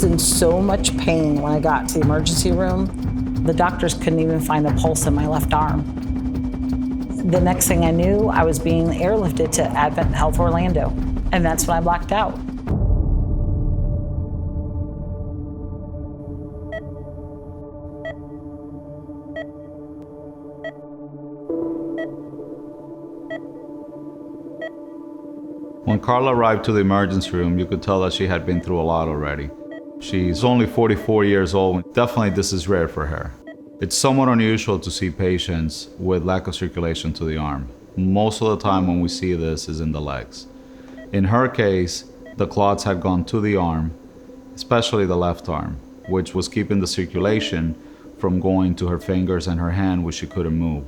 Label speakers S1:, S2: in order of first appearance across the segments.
S1: was in so much pain when I got to the emergency room. The doctors couldn't even find a pulse in my left arm. The next thing I knew, I was being airlifted to Advent Health Orlando, and that's when I blacked out.
S2: When Carla arrived to the emergency room, you could tell that she had been through a lot already. She's only 44 years old. Definitely this is rare for her. It's somewhat unusual to see patients with lack of circulation to the arm. Most of the time when we see this is in the legs. In her case, the clots had gone to the arm, especially the left arm, which was keeping the circulation from going to her fingers and her hand, which she couldn't move.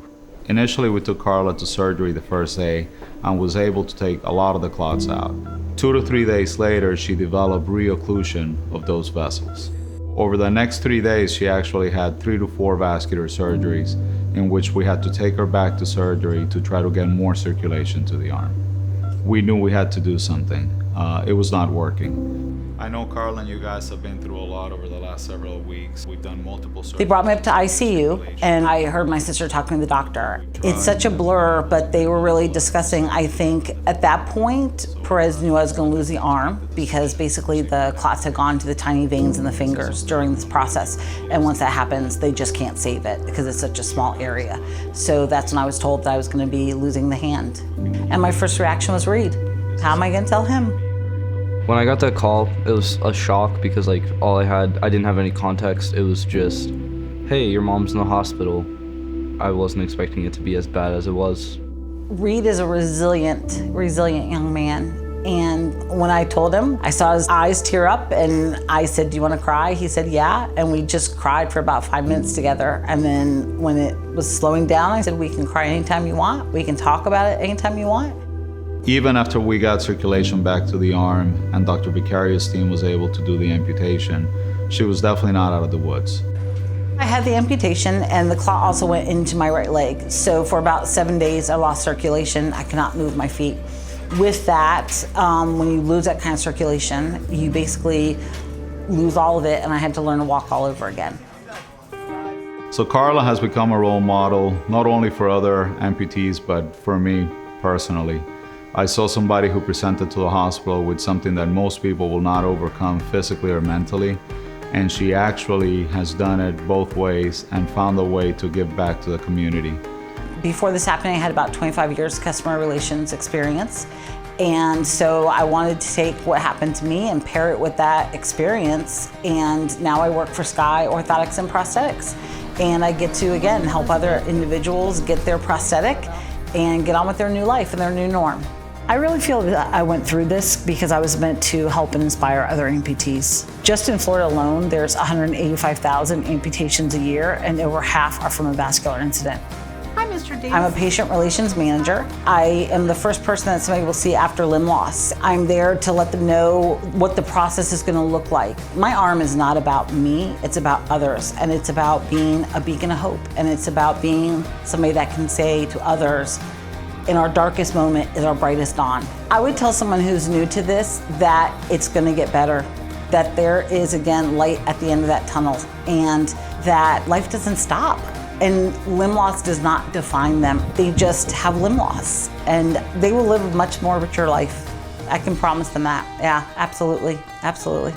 S2: Initially, we took Carla to surgery the first day and was able to take a lot of the clots out. 2 to 3 days later, she developed re-occlusion of those vessels. Over the next 3 days, she actually had 3 to 4 vascular surgeries in which we had to take her back to surgery to try to get more circulation to the arm. We knew we had to do something. It was not working. I know Carla and you guys have been through a lot over the last several weeks. We've done multiple surgeries.
S1: They brought me up to ICU, and I heard my sister talking to the doctor. It's such a blur, but they were really discussing. I think at that point, Perez knew I was going to lose the arm because basically the clots had gone to the tiny veins in the fingers during this process. And once that happens, they just can't save it because it's such a small area. So that's when I was told that I was going to be losing the hand. And my first reaction was Reed. How am I going to tell him?
S3: When I got that call, it was a shock because I didn't have any context. It was just, hey, your mom's in the hospital. I wasn't expecting it to be as bad as it was.
S1: Reed is a resilient young man. And when I told him, I saw his eyes tear up and I said, do you want to cry? He said, yeah. And we just cried for about 5 minutes together. And then when it was slowing down, I said, we can cry anytime you want. We can talk about it anytime you want.
S2: Even after we got circulation back to the arm and Dr. Vicario's team was able to do the amputation, she was definitely not out of the woods.
S1: I had the amputation and the clot also went into my right leg. So for about 7 days, I lost circulation. I could not move my feet. With that, when you lose that kind of circulation, you basically lose all of it, and I had to learn to walk all over again.
S2: So Carla has become a role model, not only for other amputees, but for me personally. I saw somebody who presented to the hospital with something that most people will not overcome physically or mentally, and she actually has done it both ways and found a way to give back to the community.
S1: Before this happened, I had about 25 years customer relations experience, and so I wanted to take what happened to me and pair it with that experience, and now I work for Sky Orthotics and Prosthetics, and I get to, again, help other individuals get their prosthetic and get on with their new life and their new norm. I really feel that I went through this because I was meant to help and inspire other amputees. Just in Florida alone, there's 185,000 amputations a year, and over half are from a vascular incident.
S4: Hi, Mr. Davis.
S1: I'm a patient relations manager. I am the first person that somebody will see after limb loss. I'm there to let them know what the process is going to look like. My arm is not about me, it's about others, and it's about being a beacon of hope, and it's about being somebody that can say to others, in our darkest moment is our brightest dawn. I would tell someone who's new to this that it's going to get better, that there is, again, light at the end of that tunnel, and that life doesn't stop. And limb loss does not define them. They just have limb loss, and they will live a much more richer life. I can promise them that. Yeah, absolutely, absolutely.